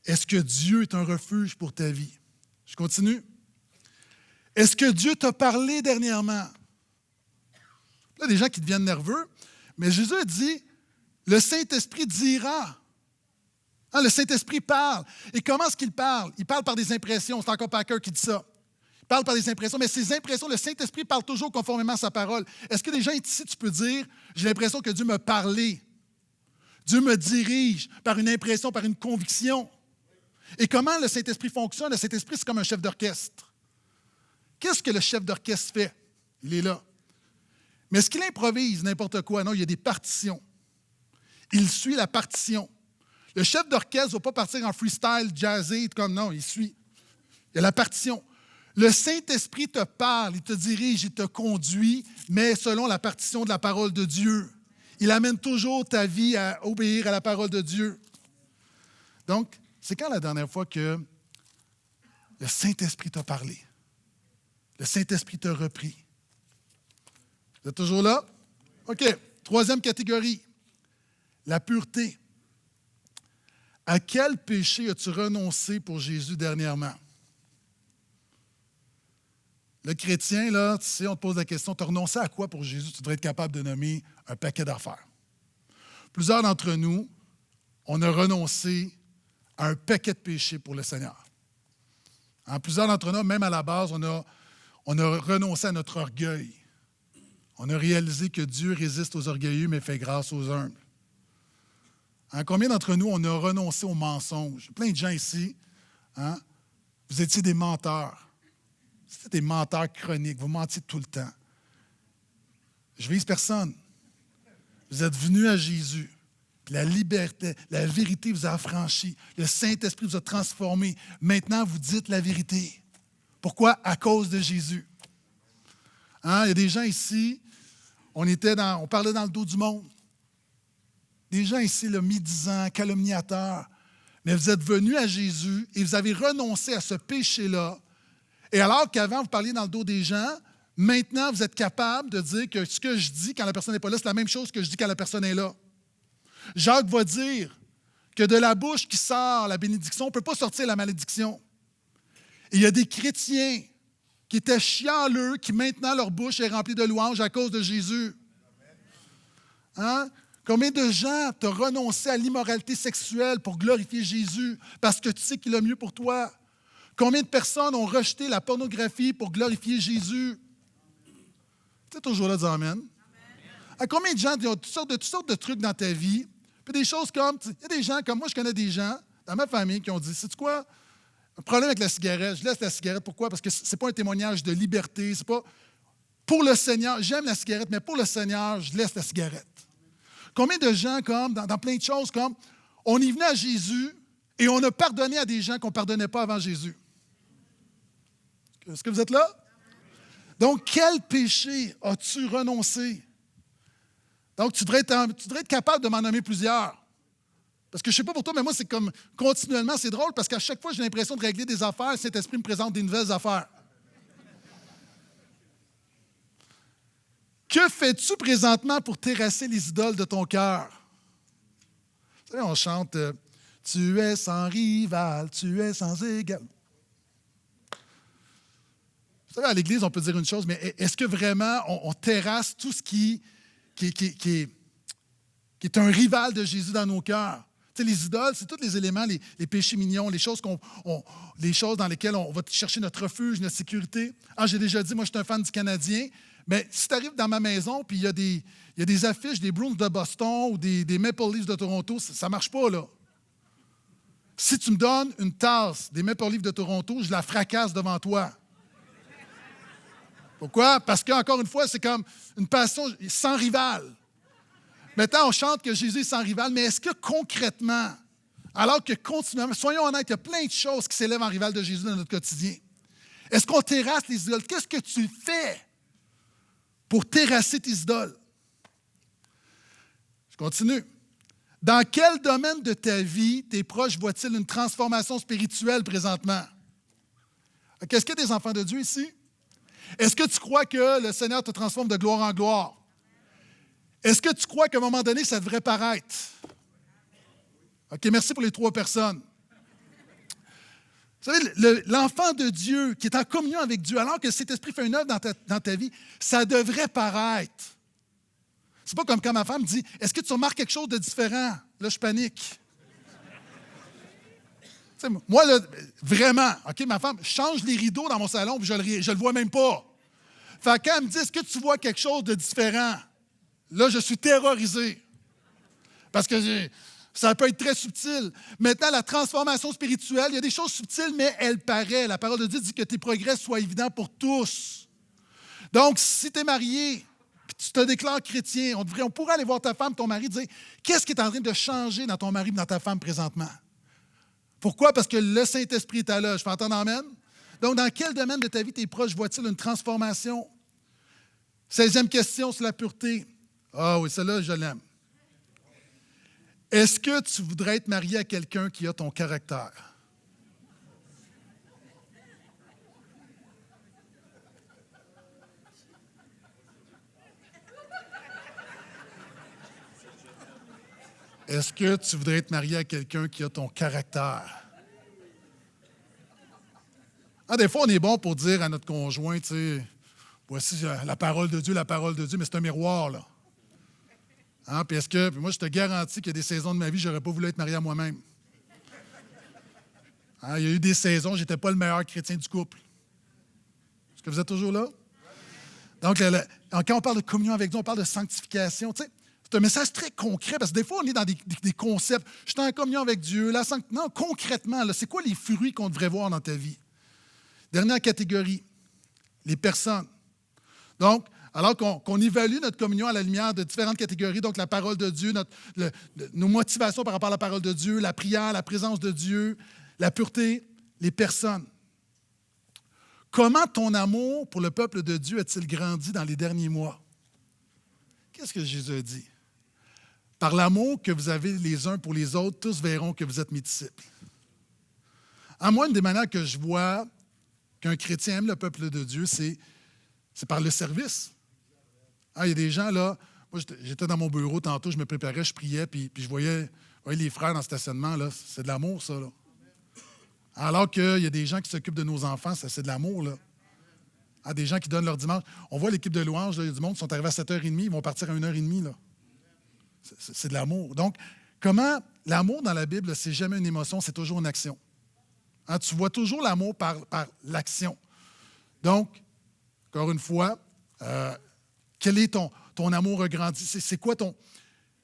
est-ce que Dieu est un refuge pour ta vie? Je continue. Est-ce que Dieu t'a parlé dernièrement? Là, il y a des gens qui deviennent nerveux, mais Jésus a dit, le Saint-Esprit dira. Hein, le Saint-Esprit parle. Et comment est-ce qu'il parle? Il parle par des impressions. C'est encore Packer qui dit ça. Il parle par des impressions, mais ces impressions, le Saint-Esprit parle toujours conformément à sa parole. Est-ce que des gens ici, tu peux dire, j'ai l'impression que Dieu m'a parlé. Dieu me dirige par une impression, par une conviction. Et comment le Saint-Esprit fonctionne? Le Saint-Esprit, c'est comme un chef d'orchestre. Qu'est-ce que le chef d'orchestre fait? Il est là. Mais est-ce qu'il improvise n'importe quoi? Non, il y a des partitions. Il suit la partition. Le chef d'orchestre ne va pas partir en freestyle, jazzé, comme non, il suit. Il y a la partition. Le Saint-Esprit te parle, il te dirige, il te conduit, mais selon la partition de la parole de Dieu. Il amène toujours ta vie à obéir à la parole de Dieu. Donc, c'est quand la dernière fois que le Saint-Esprit t'a parlé? Le Saint-Esprit t'a repris? Vous êtes toujours là? OK. 3e catégorie, la pureté. À quel péché as-tu renoncé pour Jésus dernièrement? Le chrétien, là, tu sais, on te pose la question, tu as renoncé à quoi pour Jésus? Tu devrais être capable de nommer un paquet d'affaires. Plusieurs d'entre nous, on a renoncé à un paquet de péchés pour le Seigneur. Hein, plusieurs d'entre nous, même à la base, on a renoncé à notre orgueil. On a réalisé que Dieu résiste aux orgueilleux, mais fait grâce aux humbles. Hein, combien d'entre nous, on a renoncé aux mensonges? Plein de gens ici, hein, vous étiez des menteurs. C'était des menteurs chroniques. Vous mentiez tout le temps. Je vise personne. Vous êtes venus à Jésus. Puis la liberté, la vérité vous a affranchi. Le Saint-Esprit vous a transformé. Maintenant, vous dites la vérité. Pourquoi? À cause de Jésus. Hein, il y a des gens ici, on parlait dans le dos du monde. Des gens ici, le médisants, calomniateurs. Mais vous êtes venus à Jésus et vous avez renoncé à ce péché-là. Et alors qu'avant, vous parliez dans le dos des gens, maintenant, vous êtes capable de dire que ce que je dis quand la personne n'est pas là, c'est la même chose que je dis quand la personne est là. Jacques va dire que de la bouche qui sort la bénédiction, on ne peut pas sortir la malédiction. Et il y a des chrétiens qui étaient chialeux, qui maintenant, leur bouche est remplie de louanges à cause de Jésus. Hein? Combien de gens t'ont renoncé à l'immoralité sexuelle pour glorifier Jésus parce que tu sais qu'il a mieux pour toi? Combien de personnes ont rejeté la pornographie pour glorifier Jésus? Tu es toujours là, dis Amen. À combien de gens ont toutes sortes de trucs dans ta vie? Puis des choses comme, il y a des gens comme moi, je connais des gens dans ma famille qui ont dit, sais-tu quoi? Un problème avec la cigarette, je laisse la cigarette. Pourquoi? Parce que ce n'est pas un témoignage de liberté. C'est pas pour le Seigneur, j'aime la cigarette, mais pour le Seigneur, je laisse la cigarette. Combien de gens, comme dans plein de choses, comme on est venu à Jésus et on a pardonné à des gens qu'on ne pardonnait pas avant Jésus? Est-ce que vous êtes là? Donc, quel péché as-tu renoncé? Donc, tu devrais être capable de m'en nommer plusieurs. Parce que je ne sais pas pour toi, mais moi, c'est comme continuellement, c'est drôle parce qu'à chaque fois, j'ai l'impression de régler des affaires, cet esprit me présente des nouvelles affaires. Que fais-tu présentement pour terrasser les idoles de ton cœur? Vous savez, on chante Tu es sans rival, tu es sans égal. Vous savez, à l'Église, on peut dire une chose, mais est-ce que vraiment on terrasse tout ce qui est un rival de Jésus dans nos cœurs? Tu sais, les idoles, c'est tous les éléments, les péchés mignons, les choses dans lesquelles on va chercher notre refuge, notre sécurité. Ah, j'ai déjà dit, moi, je suis un fan du Canadien. Mais si tu arrives dans ma maison puis il y a des affiches des Bruins de Boston ou des Maple Leafs de Toronto, ça ne marche pas, là. Si tu me donnes une tasse des Maple Leafs de Toronto, je la fracasse devant toi. Pourquoi? Parce qu'encore une fois, c'est comme une passion sans rival. Maintenant, on chante que Jésus est sans rival, mais est-ce que concrètement, alors que continuellement, soyons honnêtes, il y a plein de choses qui s'élèvent en rival de Jésus dans notre quotidien. Est-ce qu'on terrasse les idoles? Qu'est-ce que tu fais pour terrasser tes idoles? Je continue. Dans quel domaine de ta vie tes proches voient-ils une transformation spirituelle présentement? Est-ce qu'il y a des enfants de Dieu ici? Est-ce que tu crois que le Seigneur te transforme de gloire en gloire? Est-ce que tu crois qu'à un moment donné, ça devrait paraître? OK, merci pour les 3 personnes. Vous savez, l'enfant de Dieu qui est en communion avec Dieu, alors que cet esprit fait une œuvre dans ta vie, ça devrait paraître. C'est pas comme quand ma femme me dit « Est-ce que tu remarques quelque chose de différent? » Là, je panique. T'sais, moi, là, vraiment, OK, ma femme change les rideaux dans mon salon puis je le vois même pas. Fait que quand elle me dit « Est-ce que tu vois quelque chose de différent? » Là, je suis terrorisé. Parce que ça peut être très subtil. Maintenant, la transformation spirituelle, il y a des choses subtiles, mais elle paraît. La parole de Dieu dit que tes progrès soient évidents pour tous. Donc, si tu es marié, puis tu te déclares chrétien, on pourrait aller voir ta femme, ton mari, dire qu'est-ce qui est en train de changer dans ton mari et dans ta femme présentement? Pourquoi? Parce que le Saint-Esprit est là. Je fais entendre amen? Donc, dans quel domaine de ta vie tes proches voient-ils une transformation? 16e question sur la pureté. Ah oui, celle-là, je l'aime. Est-ce que tu voudrais être marié à quelqu'un qui a ton caractère? Est-ce que tu voudrais être marié à quelqu'un qui a ton caractère? Ah, des fois, on est bon pour dire à notre conjoint, tu sais, voici la parole de Dieu, mais c'est un miroir, là. Hein? Puis moi, je te garantis qu'il y a des saisons de ma vie, je n'aurais pas voulu être marié à moi-même. Hein? Il y a eu des saisons, je n'étais pas le meilleur chrétien du couple. Est-ce que vous êtes toujours là? Donc, quand on parle de communion avec Dieu, on parle de sanctification. Tu sais, c'est un message très concret, parce que des fois, on est dans des concepts. Je suis en communion avec Dieu. Non, concrètement, là, c'est quoi les fruits qu'on devrait voir dans ta vie? Dernière catégorie, les personnes. Donc, alors qu'on évalue notre communion à la lumière de différentes catégories, donc la parole de Dieu, nos motivations par rapport à la parole de Dieu, la prière, la présence de Dieu, la pureté, les personnes. Comment ton amour pour le peuple de Dieu a-t-il grandi dans les derniers mois? Qu'est-ce que Jésus a dit? Par l'amour que vous avez les uns pour les autres, tous verront que vous êtes mes disciples. À moi, une des manières que je vois qu'un chrétien aime le peuple de Dieu, c'est par le service. Ah, il y a des gens, là, moi, j'étais dans mon bureau tantôt, je me préparais, je priais, puis je voyais les frères dans le stationnement, là, c'est de l'amour, ça, là. Alors qu'il y a des gens qui s'occupent de nos enfants, ça, c'est de l'amour, là. Ah, des gens qui donnent leur dimanche. On voit l'équipe de louanges, là, il y a du monde qui sont arrivés à 7h30, ils vont partir à 1h30, là. C'est de l'amour. Donc, comment l'amour dans la Bible, c'est jamais une émotion, c'est toujours une action. Hein, tu vois toujours l'amour par l'action. Donc, encore une fois, quel est ton amour regrandi? C'est quoi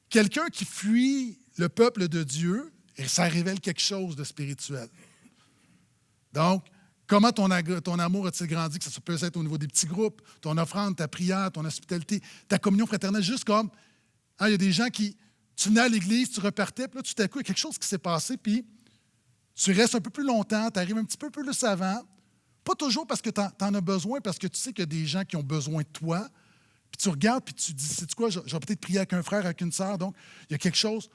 quelqu'un qui fuit le peuple de Dieu, et ça révèle quelque chose de spirituel. Donc, comment ton amour a-t-il grandi? Que ça peut être au niveau des petits groupes, ton offrande, ta prière, ton hospitalité, ta communion fraternelle, juste comme Il y a des gens qui, tu venais à l'église, tu repartais, puis là, tout à coup, il y a quelque chose qui s'est passé, puis tu restes un peu plus longtemps, tu arrives un petit peu plus avant. Pas toujours parce que tu en as besoin, parce que tu sais qu'il y a des gens qui ont besoin de toi. Puis tu regardes, puis tu dis, sais-tu quoi, je vais peut-être prier avec un frère, avec une sœur. Donc, il y a quelque chose.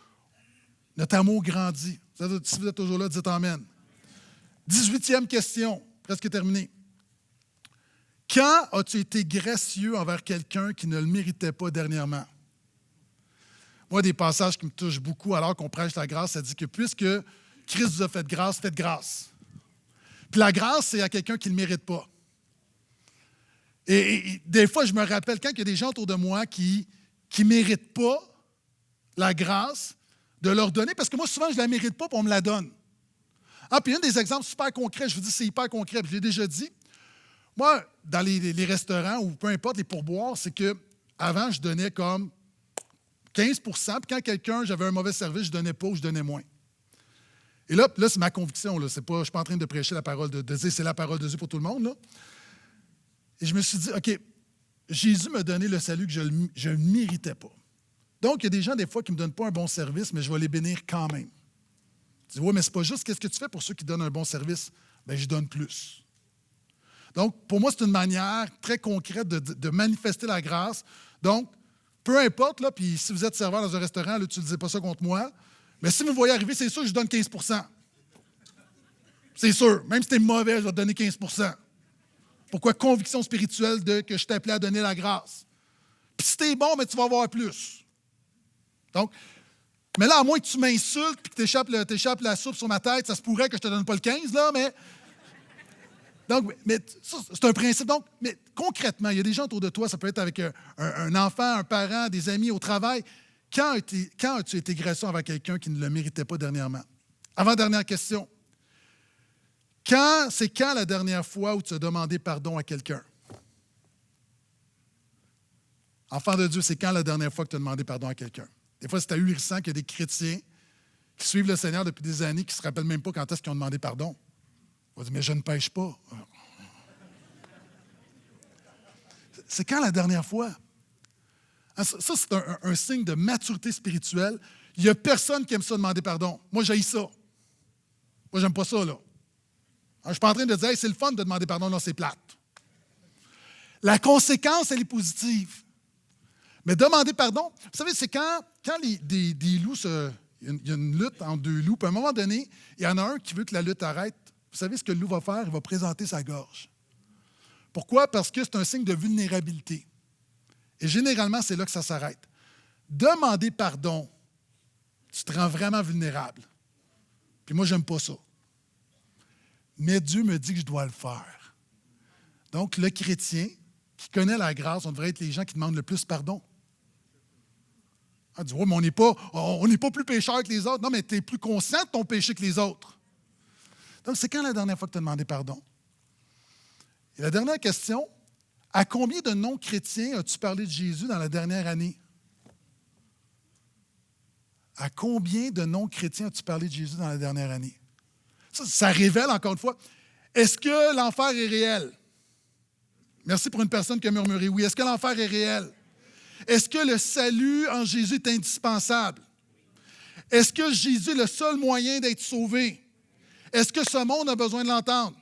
Notre amour grandit. Si vous êtes toujours là, dites Amen. 18e question, presque terminée. Quand as-tu été gracieux envers quelqu'un qui ne le méritait pas dernièrement? Moi, des passages qui me touchent beaucoup alors qu'on prêche la grâce, ça dit que puisque Christ vous a fait grâce, faites grâce. Puis la grâce, c'est à quelqu'un qui ne le mérite pas. Et des fois, je me rappelle quand il y a des gens autour de moi qui ne méritent pas la grâce, de leur donner, parce que moi, souvent, je ne la mérite pas, puis on me la donne. Puis un des exemples super concrets, je vous dis, c'est hyper concret, puis je l'ai déjà dit. Moi, dans les restaurants ou peu importe, les pourboires, c'est que avant, je donnais comme 15 puis quand j'avais un mauvais service, je ne donnais pas ou je donnais moins. Et là c'est ma conviction. Là, je ne suis pas en train de prêcher la parole de dire c'est la parole de Dieu pour tout le monde. Là. Et je me suis dit, OK, Jésus m'a donné le salut que je ne méritais pas. Donc, il y a des gens, des fois, qui ne me donnent pas un bon service, mais je vais les bénir quand même. Tu dis, oui, mais ce n'est pas juste qu'est-ce que tu fais pour ceux qui donnent un bon service? Bien, je donne plus. Donc, pour moi, c'est une manière très concrète de manifester la grâce. Donc, peu importe, là, puis si vous êtes serveur dans un restaurant, n'utilisez pas ça contre moi, mais si vous me voyez arriver, c'est sûr que je donne 15 %. C'est sûr. Même si tu es mauvais, je vais te donner 15 %. Pourquoi? Conviction spirituelle que je t'ai appelé à donner la grâce. Puis si tu es bon, mais tu vas avoir plus. Donc, mais là, à moins que tu m'insultes et que tu échappes la soupe sur ma tête, ça se pourrait que je ne te donne pas le 15, là, mais... Donc, mais ça, c'est un principe. Donc, mais concrètement, il y a des gens autour de toi, ça peut être avec un enfant, un parent, des amis au travail. Quand as-tu été gracieux envers quelqu'un qui ne le méritait pas dernièrement? Avant-dernière question. C'est quand la dernière fois où tu as demandé pardon à quelqu'un? Enfant de Dieu, c'est quand la dernière fois que tu as demandé pardon à quelqu'un? Des fois, c'est ahurissant qu'il y a des chrétiens qui suivent le Seigneur depuis des années qui ne se rappellent même pas quand est-ce qu'ils ont demandé pardon. On va dire, mais je ne pêche pas. C'est quand la dernière fois? Ça, c'est un signe de maturité spirituelle. Il n'y a personne qui aime ça demander pardon. Moi, j'haïs ça. Moi, j'aime pas ça, là. Je ne suis pas en train de dire, hey, c'est le fun de demander pardon, non, c'est plate. La conséquence, elle est positive. Mais demander pardon, vous savez, c'est quand des loups il y a une lutte entre deux loups, puis à un moment donné, il y en a un qui veut que la lutte arrête. Vous savez ce que le loup va faire? Il va présenter sa gorge. Pourquoi? Parce que c'est un signe de vulnérabilité. Et généralement, c'est là que ça s'arrête. Demander pardon, tu te rends vraiment vulnérable. Puis moi, j'aime pas ça. Mais Dieu me dit que je dois le faire. Donc, le chrétien qui connaît la grâce, on devrait être les gens qui demandent le plus pardon. On dit, oui, mais on n'est pas plus pécheur que les autres. Non, mais tu es plus conscient de ton péché que les autres. Donc, c'est quand la dernière fois que tu as demandé pardon? Et la dernière question, à combien de non-chrétiens as-tu parlé de Jésus dans la dernière année? À combien de non-chrétiens as-tu parlé de Jésus dans la dernière année? Ça révèle, encore une fois, est-ce que l'enfer est réel? Merci pour une personne qui a murmuré oui. Est-ce que l'enfer est réel? Est-ce que le salut en Jésus est indispensable? Est-ce que Jésus est le seul moyen d'être sauvé? Est-ce que ce monde a besoin de l'entendre?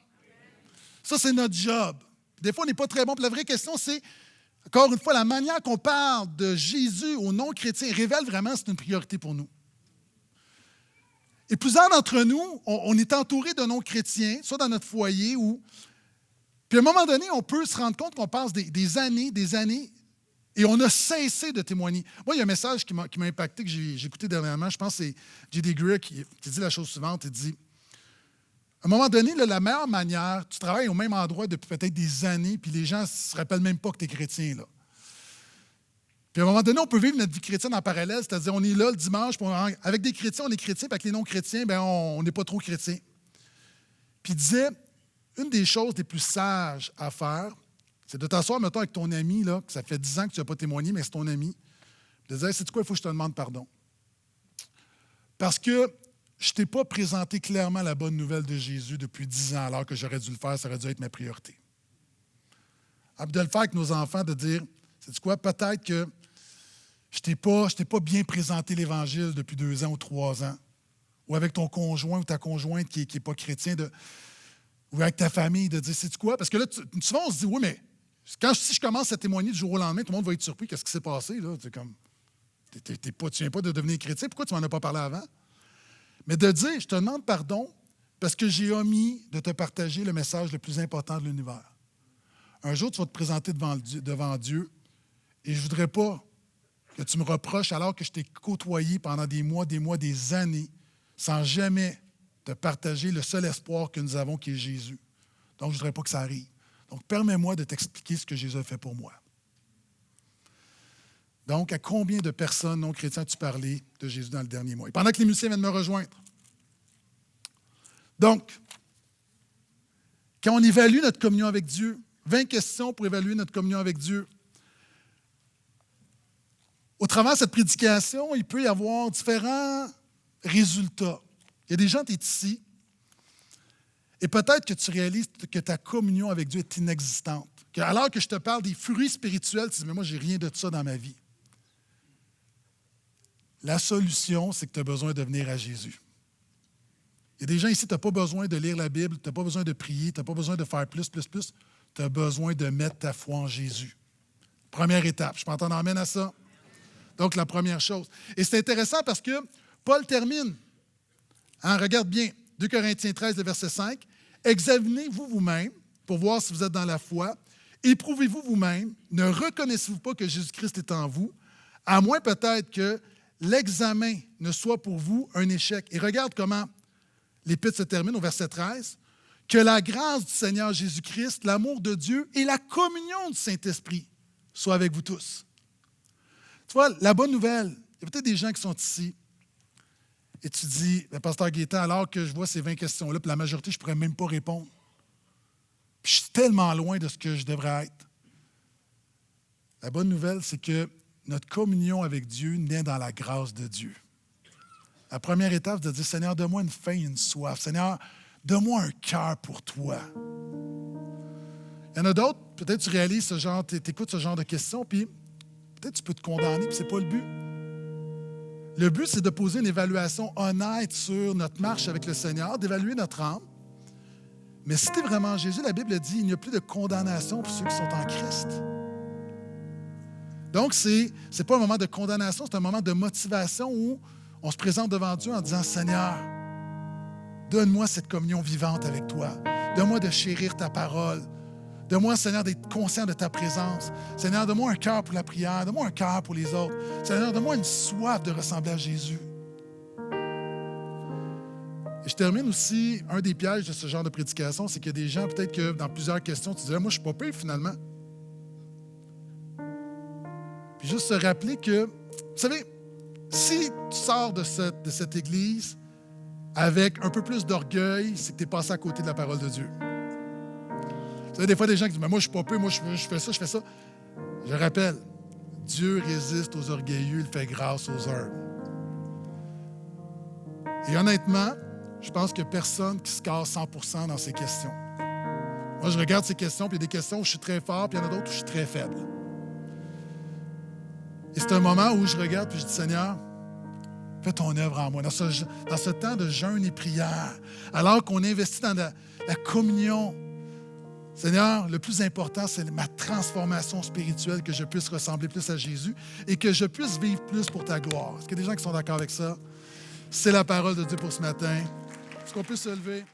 Ça, c'est notre job. Des fois, on n'est pas très bon. Puis la vraie question, c'est, encore une fois, la manière qu'on parle de Jésus aux non-chrétiens révèle vraiment que c'est une priorité pour nous. Et plusieurs d'entre nous, on est entourés de non-chrétiens, soit dans notre foyer ou... Puis à un moment donné, on peut se rendre compte qu'on passe des années, et on a cessé de témoigner. Moi, il y a un message qui m'a impacté, que j'ai écouté dernièrement. Je pense que c'est J.D. Greer qui dit la chose suivante. Il dit, à un moment donné, là, la meilleure manière, tu travailles au même endroit depuis peut-être des années, puis les gens ne se rappellent même pas que tu es chrétien, là. Puis à un moment donné, on peut vivre notre vie chrétienne en parallèle, c'est-à-dire on est là le dimanche, puis avec des chrétiens, on est chrétien, puis avec les non-chrétiens, bien, on n'est pas trop chrétien. Puis il disait, une des choses les plus sages à faire, c'est de t'asseoir, mettons, avec ton ami, là, que ça fait 10 ans que tu n'as pas témoigné, mais c'est ton ami, de dire, sais-tu quoi, il faut que je te demande pardon. Parce que je ne t'ai pas présenté clairement la bonne nouvelle de Jésus depuis 10 ans, alors que j'aurais dû le faire, ça aurait dû être ma priorité. De le faire avec nos enfants, de dire, sais-tu quoi, peut-être que je t'ai pas bien présenté l'Évangile depuis 2 ans ou 3 ans, ou avec ton conjoint ou ta conjointe qui n'est pas chrétien, ou avec ta famille, de dire, sais-tu quoi? Parce que là, souvent, on se dit, oui, mais si je commence à témoigner du jour au lendemain, tout le monde va être surpris. Qu'est-ce qui s'est passé? Là? Tu ne viens pas de devenir chrétien. Pourquoi tu ne m'en as pas parlé avant? Mais de dire, je te demande pardon parce que j'ai omis de te partager le message le plus important de l'univers. Un jour, tu vas te présenter devant Dieu et je ne voudrais pas que tu me reproches alors que je t'ai côtoyé pendant des mois, des années, sans jamais te partager le seul espoir que nous avons, qui est Jésus. Donc, je ne voudrais pas que ça arrive. Donc, permets-moi de t'expliquer ce que Jésus a fait pour moi. Donc, à combien de personnes non chrétiennes as-tu parlé de Jésus dans le dernier mois? Et pendant que les musiciens viennent me rejoindre. Donc, quand on évalue notre communion avec Dieu, 20 questions pour évaluer notre communion avec Dieu. Au travers de cette prédication, il peut y avoir différents résultats. Il y a des gens, tu es ici, et peut-être que tu réalises que ta communion avec Dieu est inexistante. Alors que je te parle des fruits spirituels, tu dis, mais moi, je n'ai rien de ça dans ma vie. La solution, c'est que tu as besoin de venir à Jésus. Il y a des gens ici, tu n'as pas besoin de lire la Bible, tu n'as pas besoin de prier, tu n'as pas besoin de faire plus. Tu as besoin de mettre ta foi en Jésus. Première étape. Je peux t'en emmèner à ça? Donc, la première chose. Et c'est intéressant parce que Paul termine. Regarde bien, 2 Corinthiens 13, le verset 5. « Examinez-vous vous-même pour voir si vous êtes dans la foi. Éprouvez-vous vous-même. Ne reconnaissez-vous pas que Jésus-Christ est en vous, à moins peut-être que l'examen ne soit pour vous un échec. » Et regarde comment l'Épître se termine au verset 13. « Que la grâce du Seigneur Jésus-Christ, l'amour de Dieu et la communion du Saint-Esprit soient avec vous tous. » Tu vois, la bonne nouvelle, il y a peut-être des gens qui sont ici et tu dis, Pasteur Gaétan, alors que je vois ces 20 questions-là, puis la majorité, je ne pourrais même pas répondre. Puis je suis tellement loin de ce que je devrais être. La bonne nouvelle, c'est que notre communion avec Dieu naît dans la grâce de Dieu. La première étape, c'est de dire, Seigneur, donne-moi une faim et une soif. Seigneur, donne-moi un cœur pour toi. Il y en a d'autres, peut-être tu réalises tu écoutes ce genre de questions, puis peut-être tu peux te condamner, puis ce n'est pas le but. Le but, c'est de poser une évaluation honnête sur notre marche avec le Seigneur, d'évaluer notre âme. Mais si tu es vraiment Jésus, la Bible dit, il n'y a plus de condamnation pour ceux qui sont en Christ. Donc, ce n'est pas un moment de condamnation, c'est un moment de motivation où on se présente devant Dieu en disant, Seigneur, donne-moi cette communion vivante avec toi. Donne-moi de chérir ta parole. Donne-moi, Seigneur, d'être conscient de ta présence. Seigneur, donne-moi un cœur pour la prière. Donne-moi un cœur pour les autres. Seigneur, donne-moi une soif de ressembler à Jésus. Et je termine aussi, un des pièges de ce genre de prédication, c'est qu'il y a des gens, peut-être que dans plusieurs questions, tu dirais, moi, je ne suis pas pire finalement. Puis juste se rappeler que, vous savez, si tu sors de cette église avec un peu plus d'orgueil, c'est que tu es passé à côté de la parole de Dieu. Vous savez, des fois, des gens qui disent, mais moi, je ne suis pas peu, moi, je fais ça. Je rappelle, Dieu résiste aux orgueilleux, il fait grâce aux humbles. Et honnêtement, je pense qu'il n'y a personne qui se casse 100% dans ces questions. Moi, je regarde ces questions, puis il y a des questions où je suis très fort, puis il y en a d'autres où je suis très faible. Et c'est un moment où je regarde, puis je dis, Seigneur, fais ton œuvre en moi. Dans ce temps de jeûne et prière, alors qu'on investit dans la communion, Seigneur, le plus important, c'est ma transformation spirituelle, que je puisse ressembler plus à Jésus et que je puisse vivre plus pour ta gloire. Est-ce qu'il y a des gens qui sont d'accord avec ça? C'est la parole de Dieu pour ce matin. Est-ce qu'on peut se lever?